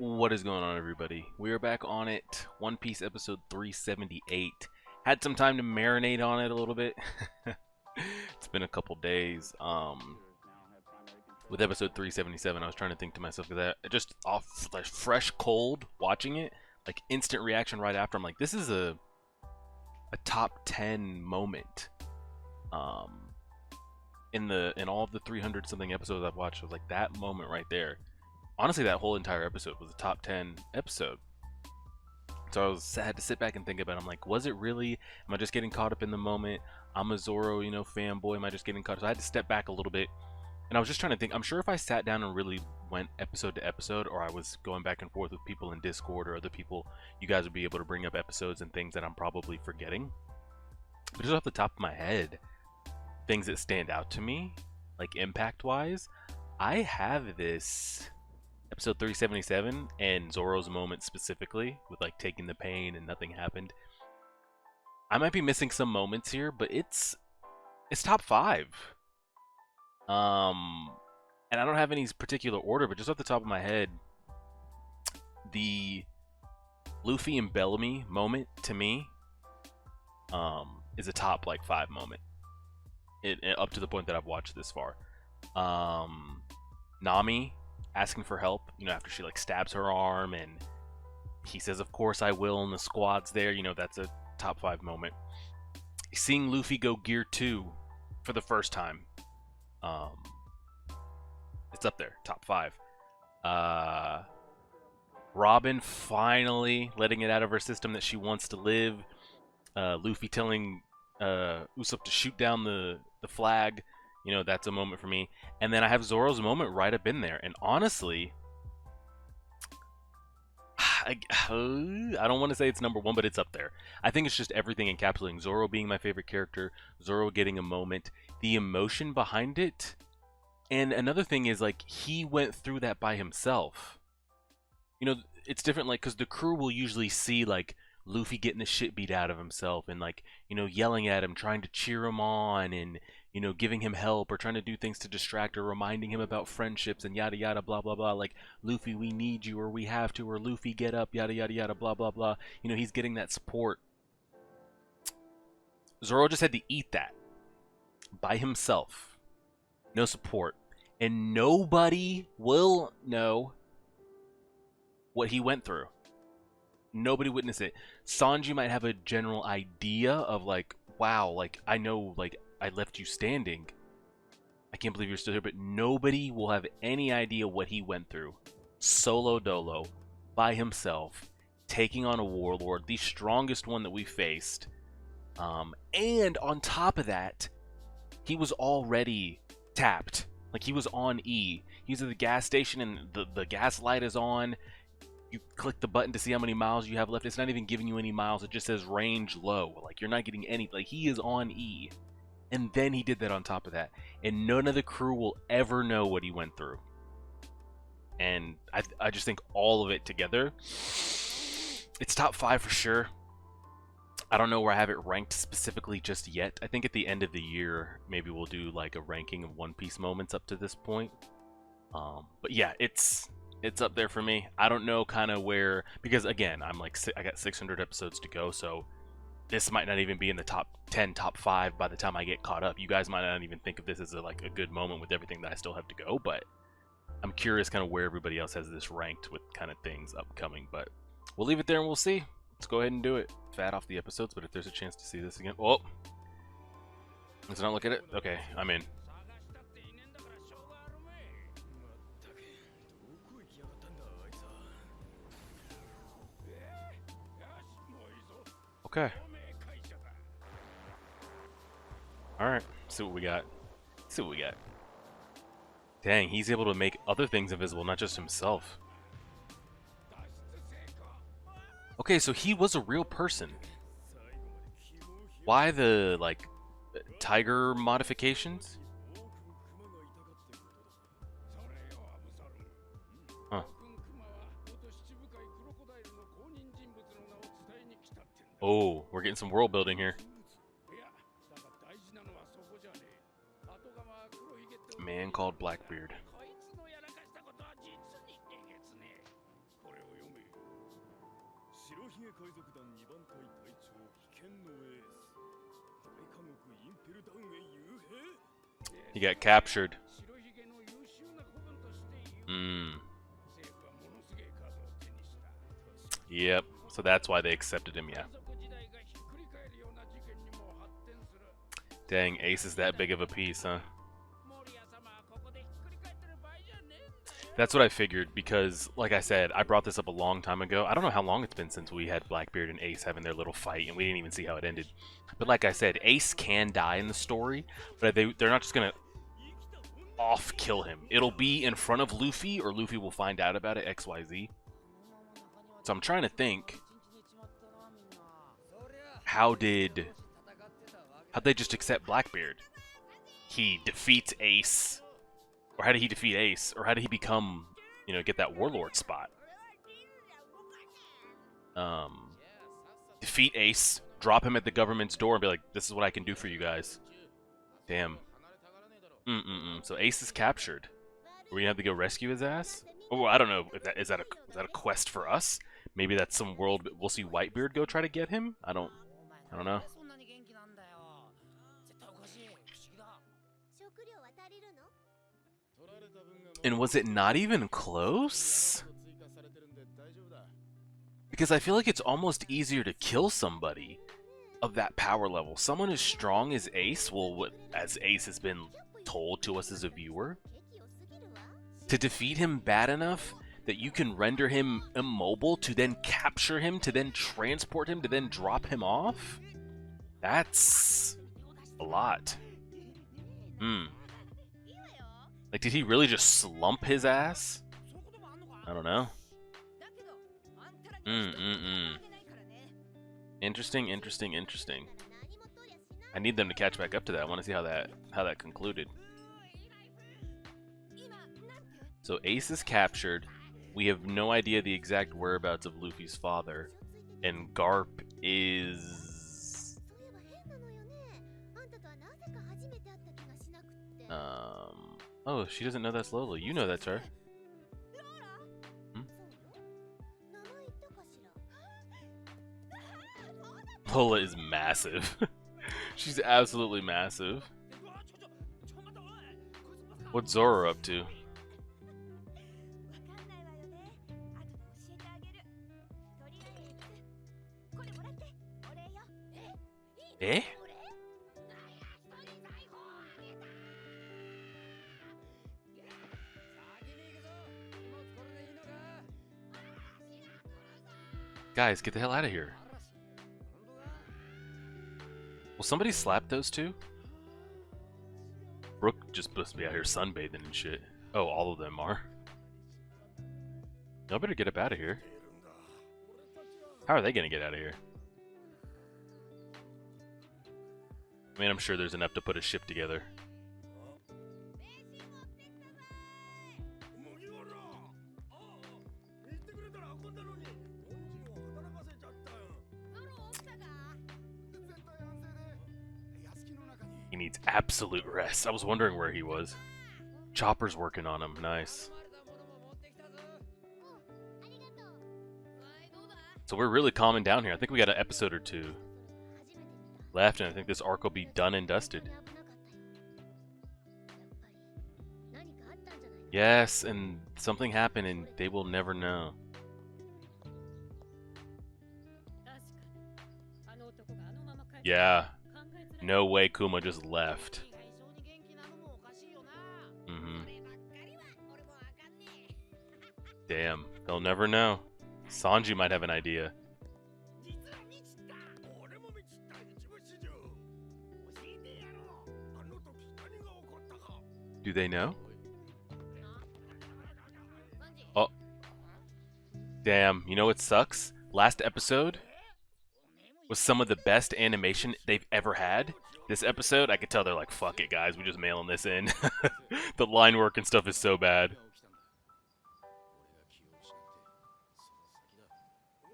What is going on, everybody? We are back on it. One Piece episode 378. Had some time to marinate on it a little bit. It's been a couple days. With episode 377, I was trying to think to myself because I just off like fresh cold watching it, like instant reaction right after. I'm like, this is a top 10 moment. In all of the 300 something episodes I've watched, was like that moment right there. Honestly, that whole entire episode was a top 10 episode. So I had to sit back and think about it. I'm like, was it really? Am I just getting caught up in the moment? I'm a Zoro, fanboy. Am I just getting caught up? So I had to step back a little bit. And I was just trying to think. I'm sure if I sat down and really went episode to episode, or I was going back and forth with people in Discord or other people, you guys would be able to bring up episodes and things that I'm probably forgetting. But just off the top of my head, things that stand out to me, like impact-wise, I have this episode 377 and Zoro's moment specifically with like taking the pain and nothing happened. I might be missing some moments here, but it's top 5. And I don't have any particular order, but just off the top of my head, the Luffy and Bellamy moment to me is a top like 5 moment. It up to the point that I've watched this far. Nami asking for help, after she like stabs her arm and he says, of course I will, and the squad's there, that's a top 5 moment. Seeing Luffy go Gear 2 for the first time, it's up there, top 5. Robin finally letting it out of her system that she wants to live. Luffy telling Usopp to shoot down the flag. That's a moment for me. And then I have Zoro's moment right up in there. And honestly, I don't want to say it's number 1, but it's up there. I think it's just everything encapsulating. Zoro being my favorite character, Zoro getting a moment, the emotion behind it. And another thing is, like, he went through that by himself. It's different, like, because the crew will usually see, like, Luffy getting the shit beat out of himself and, like, yelling at him, trying to cheer him on, and giving him help or trying to do things to distract or reminding him about friendships and yada yada blah blah blah, like, Luffy, we need you, or we have to, or Luffy, get up, yada yada yada blah blah blah. He's getting that support. Zoro just had to eat that by himself. No support. And nobody will know what he went through. Nobody witnessed it. Sanji might have a general idea of, like, wow, like, I know, like, I left you standing. I can't believe you're still here, but nobody will have any idea what he went through. Solo dolo, by himself, taking on a warlord, the strongest one that we faced. And on top of that, he was already tapped. Like, he was on E. He's at the gas station and the gas light is on. You click the button to see how many miles you have left. It's not even giving you any miles. It just says range low. Like, you're not getting any. Like, he is on E. And then he did that on top of that. And none of the crew will ever know what he went through. And I just think all of it together, it's top 5 for sure. I don't know where I have it ranked specifically just yet. I think at the end of the year, maybe we'll do like a ranking of One Piece moments up to this point. But yeah, it's up there for me. I don't know kind of where, because again, I got 600 episodes to go, so this might not even be in the top 10, top 5 by the time I get caught up. You guys might not even think of this as a good moment with everything that I still have to go, but I'm curious kind of where everybody else has this ranked with kind of things upcoming. But we'll leave it there and we'll see. Let's go ahead and do it. Fat off the episodes, but if there's a chance to see this again. Oh, let's not look at it. Okay, I'm in. Okay. Alright, see what we got. See what we got. Dang, he's able to make other things invisible, not just himself. Okay, so he was a real person. Why the, like, tiger modifications? Huh. Oh, we're getting some world building here. Man called Blackbeard. He got captured. Yep. So that's why they accepted him, yeah. Dang, Ace is that big of a piece, huh? That's what I figured, because, like I said, I brought this up a long time ago. I don't know how long it's been since we had Blackbeard and Ace having their little fight, and we didn't even see how it ended. But like I said, Ace can die in the story, but they're not just gonna off-kill him. It'll be in front of Luffy, or Luffy will find out about it, XYZ. So I'm trying to think, how'd they just accept Blackbeard? He defeats Ace. Or how did he defeat Ace? Or how did he become, you know, get that warlord spot? Defeat Ace, drop him at the government's door and be like, this is what I can do for you guys. Damn. So Ace is captured. Are we gonna have to go rescue his ass? Oh, I don't know. Is that a quest for us? Maybe that's some world. We'll see Whitebeard go try to get him. I don't know. And was it not even close? Because I feel like it's almost easier to kill somebody of that power level. Someone as strong as Ace, well, as Ace has been told to us as a viewer, to defeat him bad enough that you can render him immobile, to then capture him, to then transport him, to then drop him off? That's a lot. Like, did he really just slump his ass? I don't know. Interesting. I need them to catch back up to that. I want to see how that concluded. So Ace is captured. We have no idea the exact whereabouts of Luffy's father. And Garp is... Oh, she doesn't know that's Lola. You know that's her. Lola is massive. She's absolutely massive. What's Zoro up to? Eh? Guys, get the hell out of here. Will somebody slap those two? Brook just supposed to be out here sunbathing and shit. Oh, all of them are. Y'all better get up out of here. How are they gonna get out of here? I mean, I'm sure there's enough to put a ship together. He needs absolute rest. I was wondering where he was. Chopper's working on him. Nice. So we're really calming down here. I think we got an episode or two left, and I think this arc will be done and dusted. Yes, and something happened and they will never know. Yeah. No way Kuma just left. Damn. They'll never know. Sanji might have an idea. Do they know? Oh. Damn. You know what sucks? Last episode was some of the best animation they've ever had. This episode, I could tell they're like, fuck it, guys. We're just mailing this in. The line work and stuff is so bad.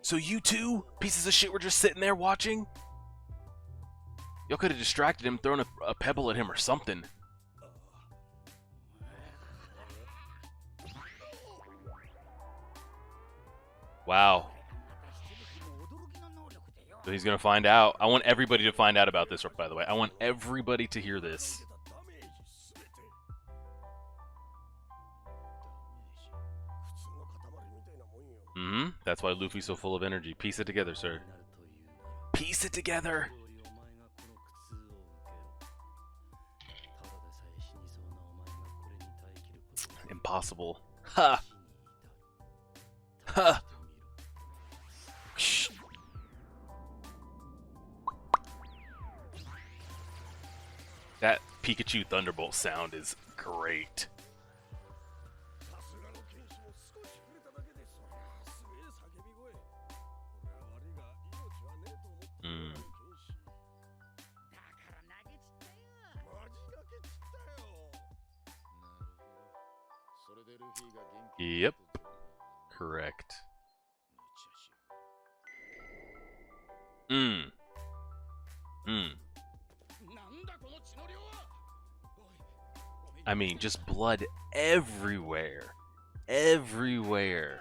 So you two pieces of shit were just sitting there watching? Y'all could have distracted him, thrown a pebble at him or something. Wow. So he's gonna find out. I want everybody to find out about this, by the way. I want everybody to hear this. That's why Luffy's so full of energy. Piece it together, sir. Piece it together! Impossible. Ha! Ha! Shh. That Pikachu Thunderbolt sound is great. Yep. Correct. I mean, just blood everywhere. Everywhere.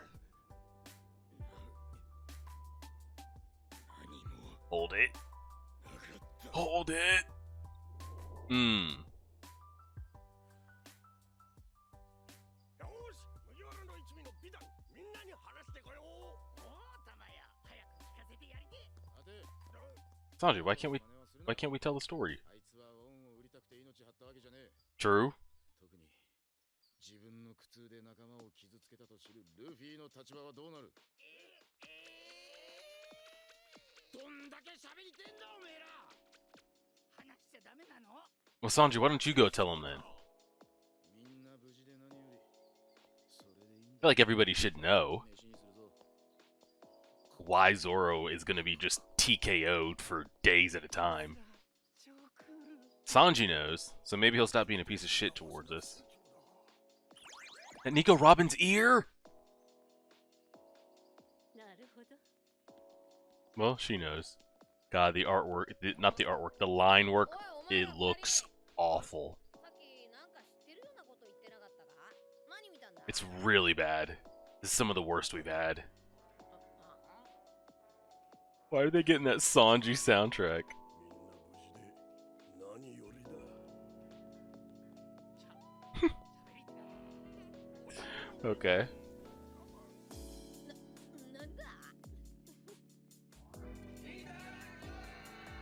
Hold it. Hold it. Sanji, why can't we tell the story? True. Well, Sanji, why don't you go tell him then? I feel like everybody should know why Zoro is going to be just TKO'd for days at a time. Sanji knows, so maybe he'll stop being a piece of shit towards us. That Nico Robin's ear? Well, she knows. God, the artwork, not the artwork, the line work, it looks awful. It's really bad. This is some of the worst we've had. Why are they getting that Sanji soundtrack? Okay.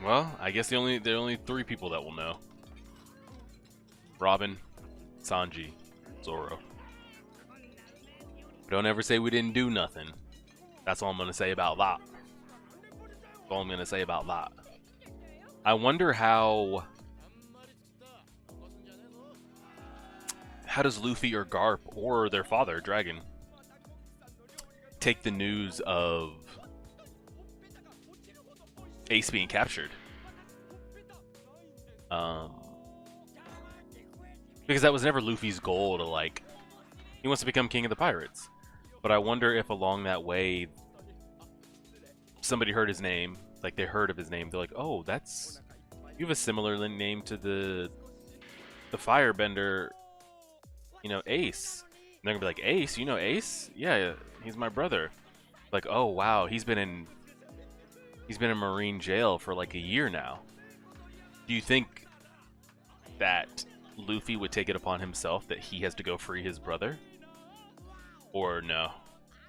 Well, I guess there are only 3 people that will know. Robin, Sanji, Zoro. Don't ever say we didn't do nothing. That's all I'm gonna say about that. That's all I'm gonna say about that. I wonder how does Luffy or Garp or their father, Dragon, take the news of Ace being captured? Because that was never Luffy's goal to, like, he wants to become king of the pirates. But I wonder if along that way somebody heard his name, like they heard of his name, they're like, oh, that's, you have a similar name to the firebender, you know, Ace. And they're gonna be like, Ace? You know Ace? Yeah, he's my brother. Like, oh wow, he's been in Marine jail for like a year now. Do you think that Luffy would take it upon himself that he has to go free his brother? Or no?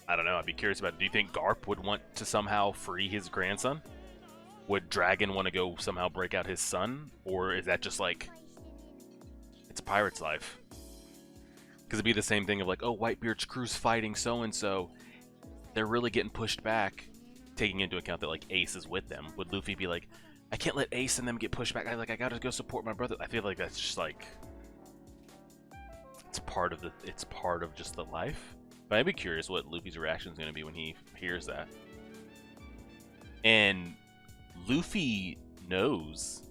I don't know, I'd be curious about it. Do you think Garp would want to somehow free his grandson? Would Dragon want to go somehow break out his son? Or is that just like, it's a pirate's life? Because it'd be the same thing of like, oh, Whitebeard's crew's fighting so-and-so. They're really getting pushed back. Taking into account that like Ace is with them. Would Luffy be like, I can't let Ace and them get pushed back. I gotta go support my brother. I feel like that's just like, it's part of just the life. But I'd be curious what Luffy's reaction is going to be when he hears that. And Luffy knows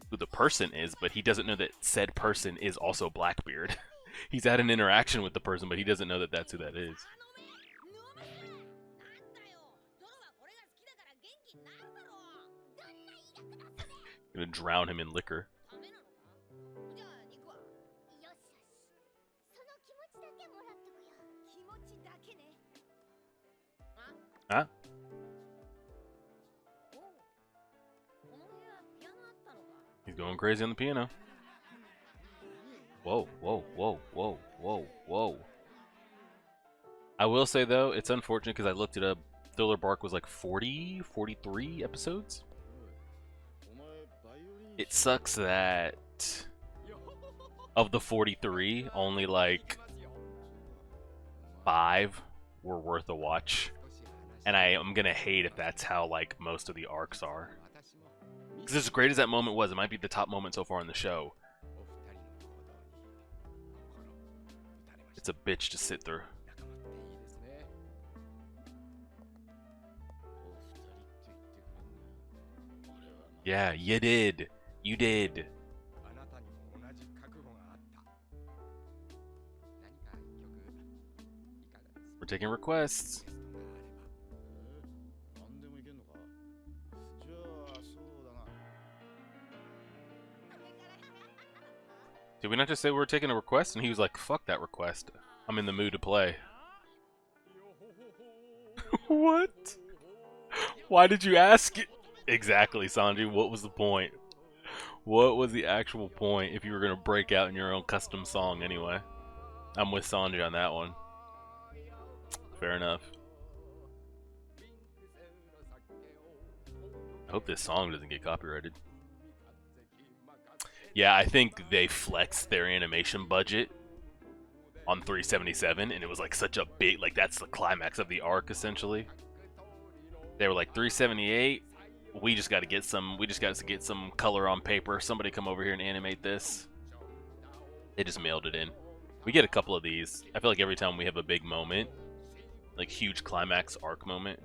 who the person is, but he doesn't know that said person is also Blackbeard. He's had an interaction with the person, but he doesn't know that that's who that is. Gonna drown him in liquor. Huh? He's going crazy on the piano. Whoa, whoa, whoa, whoa, whoa, whoa. I will say, though, it's unfortunate because I looked it up. Thriller Bark was like 40, 43 episodes. It sucks that of the 43, only like 5 were worth a watch. And I am going to hate if that's how like most of the arcs are. Because as great as that moment was, it might be the top moment so far in the show. It's a bitch to sit through. Yeah, you did. You did. We're taking requests. Did we not just say we were taking a request? And he was like, fuck that request. I'm in the mood to play. What? Why did you ask it? Exactly, Sanji. What was the point? What was the actual point if you were going to break out in your own custom song anyway? I'm with Sanji on that one. Fair enough. I hope this song doesn't get copyrighted. Yeah, I think they flexed their animation budget on 377, and it was like such a big, like that's the climax of the arc essentially. They were like 378. We just got to get some. We just got to get some color on paper. Somebody come over here and animate this. They just mailed it in. We get a couple of these. I feel like every time we have a big moment, like huge climax arc moment,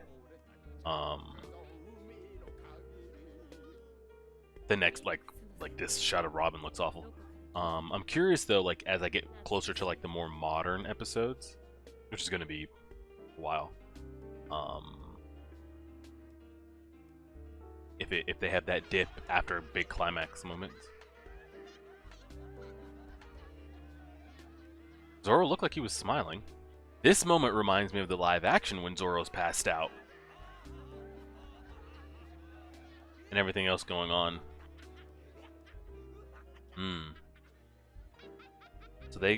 the next like this shot of Robin looks awful. I'm curious though, like as I get closer to like the more modern episodes, which is going to be a while. If they have that dip after big climax moments. Zoro looked like he was smiling. This moment reminds me of the live action when Zoro's passed out. And everything else going on.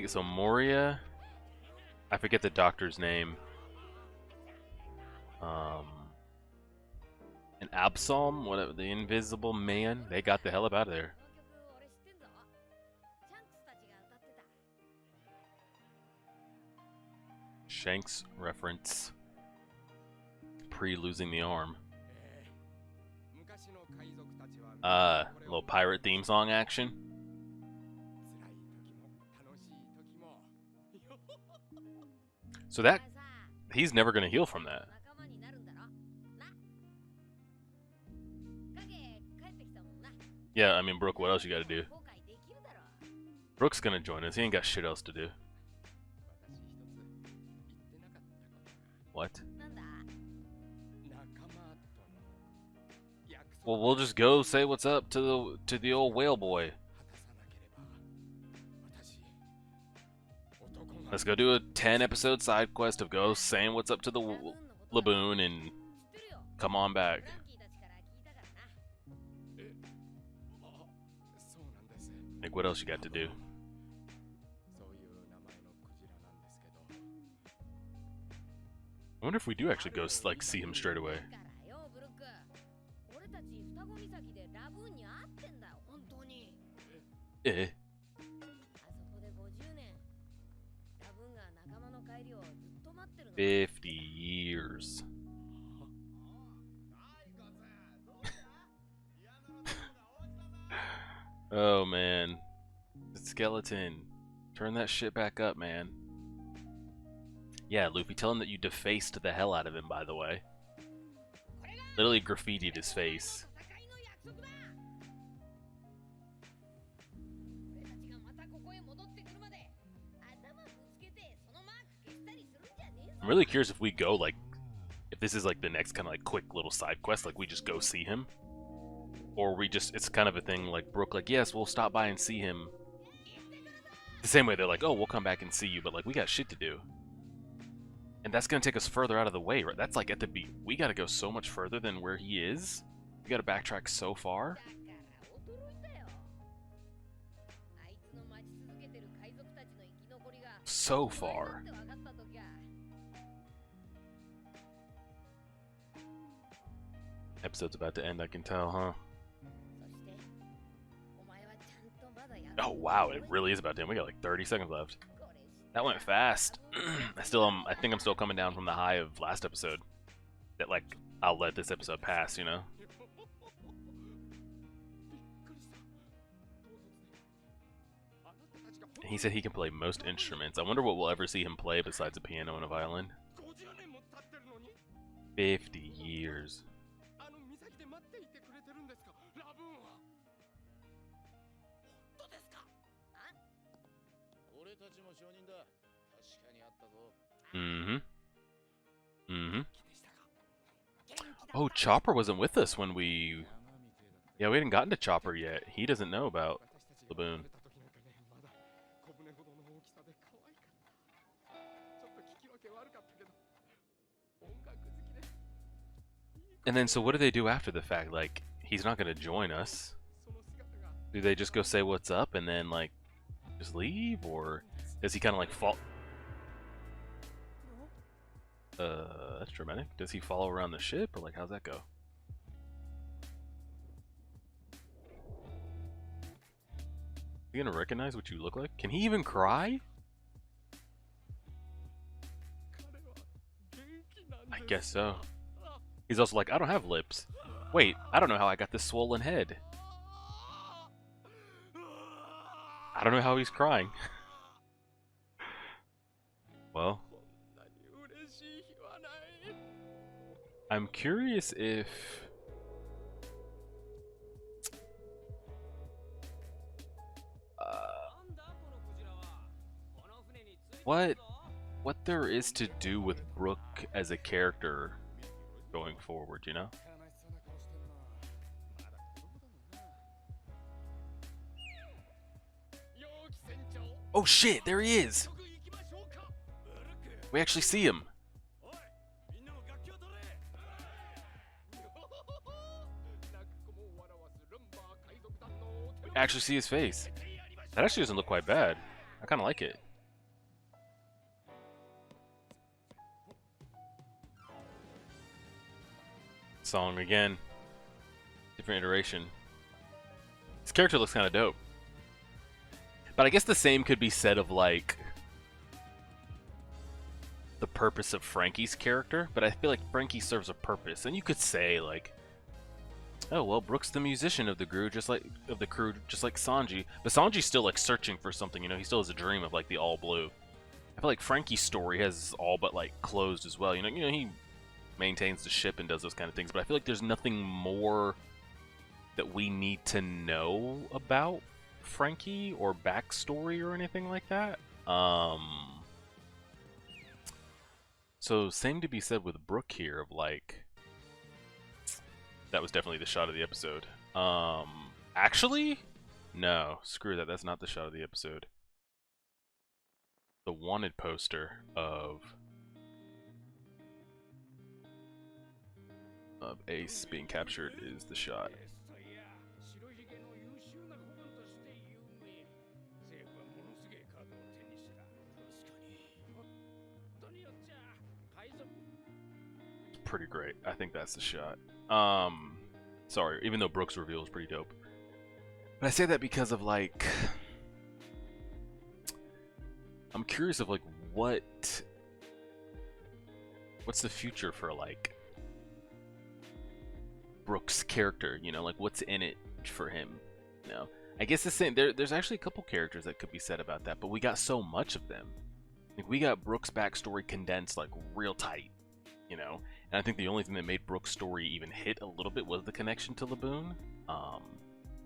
So Moria, I forget the doctor's name. And Absolm, whatever, the Invisible Man, they got the hell up out of there. Shanks reference. Pre-losing the arm. Little pirate theme song action. So that, he's never gonna heal from that. Yeah, I mean, Brook, what else you gotta do? Brook's gonna join us. He ain't got shit else to do. What? Well, we'll just go say what's up to the old whale boy. Let's go do a 10-episode side quest of go saying what's up to the Laboon and come on back. Like, what else you got to do? I wonder if we do actually go, like, see him straight away. Eh. 50 years. Oh, man. The skeleton. Turn that shit back up, man. Yeah, Luffy, tell him that you defaced the hell out of him, by the way. Literally graffitied his face. I'm really curious if we go, like, if this is, like, the next kind of, like, quick little side quest, like, we just go see him. Or we just, it's kind of a thing, like, Brook, like, yes, we'll stop by and see him. The same way they're like, oh, we'll come back and see you, but, like, we got shit to do. And that's going to take us further out of the way, right? That's, like, at the beat. We got to go so much further than where he is. We got to backtrack so far. So far. Episode's about to end, I can tell, huh? Oh wow, it really is about to end. We got like 30 seconds left. That went fast. I think I'm still coming down from the high of last episode. That like I'll let this episode pass, you know? He said he can play most instruments. I wonder what we'll ever see him play besides a piano and a violin. 50 years. Mm-hmm. Mm-hmm. Oh, Chopper wasn't with us when we... Yeah, we hadn't gotten to Chopper yet. He doesn't know about Laboon. And then, so what do they do after the fact? Like, he's not going to join us. Do they just go say what's up and then, like, just leave? Or does he kind of, like, fall... That's dramatic. Does he follow around the ship? Or, like, how's that go? Is he going to recognize what you look like? Can he even cry? I guess so. He's also like, I don't have lips. Wait, I don't know how I got this swollen head. I don't know how he's crying. Well, I'm curious if... what there is to do with Brook as a character going forward, you know? Oh shit, there he is! We actually see him. We actually see his face. That actually doesn't look quite bad. I kind of like it. Song again. Different iteration. This character looks kind of dope. But I guess the same could be said of, like, the purpose of Frankie's character. But I feel like Frankie serves a purpose. And you could say, like, oh, well, Brook's the musician of the crew, just like Sanji. But Sanji's still, like, searching for something, you know? He still has a dream of, like, the all blue. I feel like Frankie's story has all but, like, closed as well. You know, he maintains the ship and does those kind of things, but I feel like there's nothing more that we need to know about Frankie or backstory or anything like that. So same to be said with Brook here of, like, that was definitely the shot of the episode. Actually, no, screw that. That's not the shot of the episode. The wanted poster of Ace being captured is the shot. It's pretty great. I think that's the shot. Sorry, even though Brook's reveal is pretty dope. But I say that because of, like, I'm curious of, like, what's the future for, like, Brook's character, you know, like, what's in it for him, you know? I guess the same, there's actually a couple characters that could be said about that, but we got so much of them. Like, we got Brook's backstory condensed, like, real tight, you know? And I think the only thing that made Brook's story even hit a little bit was the connection to Laboon.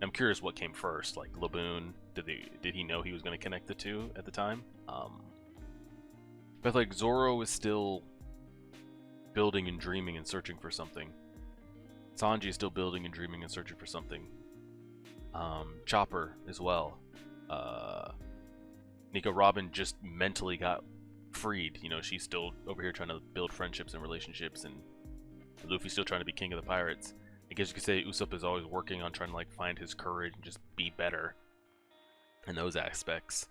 I'm curious what came first, like, Laboon, did he know he was going to connect the two at the time? But, like, Zoro is still building and dreaming and searching for something. Sanji is still building and dreaming and searching for something. Chopper as well. Nico Robin just mentally got freed. You know, she's still over here trying to build friendships and relationships, and Luffy's still trying to be king of the pirates. I guess you could say Usopp is always working on trying to, like, find his courage and just be better in those aspects.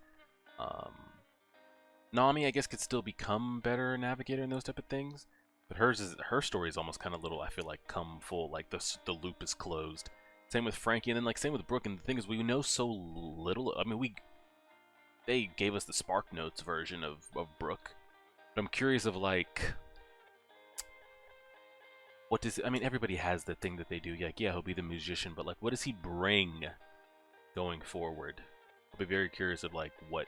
Nami, I guess, could still become better navigator and those type of things. But her story is almost kind of little. I feel like come full, like the loop is closed. Same with Frankie, and then like same with Brook. And the thing is, we know so little. I mean, they gave us the Spark Notes version of Brook. But I'm curious of like, what does, I mean, everybody has the thing that they do. Like, yeah, he'll be the musician, but like, what does he bring going forward? I'll be very curious of like what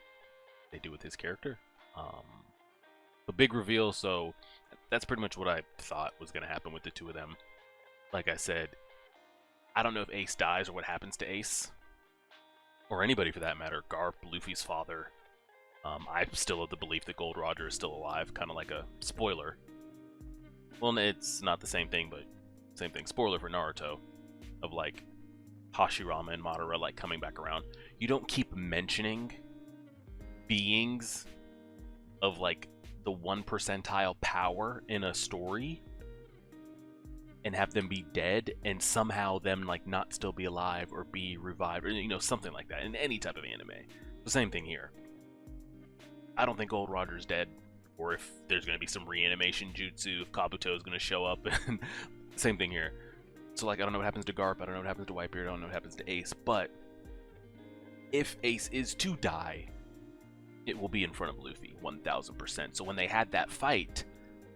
they do with his character. The big reveal, so that's pretty much what I thought was going to happen with the two of them. Like I said, I don't know if Ace dies or what happens to Ace. Or anybody for that matter. Garp, Luffy's father. I'm still of the belief that Gold Roger is still alive. Kind of like a spoiler. Well, it's not the same thing, but same thing. Spoiler for Naruto. Of like Hashirama and Madara like coming back around. You don't keep mentioning beings of like the 1 percentile power in a story and have them be dead and somehow them like not still be alive or be revived or, you know, something like that in any type of anime. The same thing here. I don't think Gold Roger's dead, or if there's going to be some reanimation jutsu, if Kabuto is going to show up. And same thing here. So like, I don't know what happens to Garp, I don't know what happens to Whitebeard, I don't know what happens to Ace, but if Ace is to die, it will be in front of Luffy, 1000%. So when they had that fight,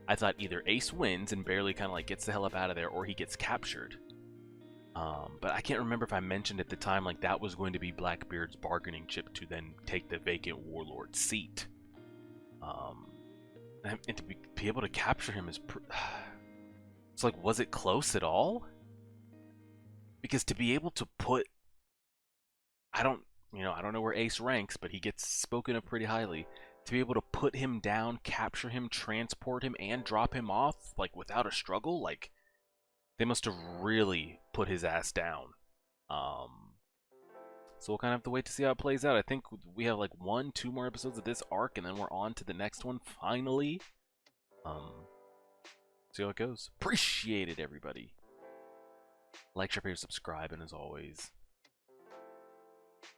I thought either Ace wins and barely kind of like gets the hell up out of there, or he gets captured. But I can't remember if I mentioned at the time like that was going to be Blackbeard's bargaining chip to then take the vacant warlord seat. And to be able to capture him is... It's like, was it close at all? Because to be able to put... I don't know where Ace ranks, but he gets spoken of pretty highly. To be able to put him down, capture him, transport him, and drop him off, like, without a struggle, like, they must have really put his ass down. So we'll kind of have to wait to see how it plays out. I think we have, like, 1-2 more episodes of this arc, and then we're on to the next one, finally. See how it goes. Appreciate it, everybody. Like, share, subscribe, and as always...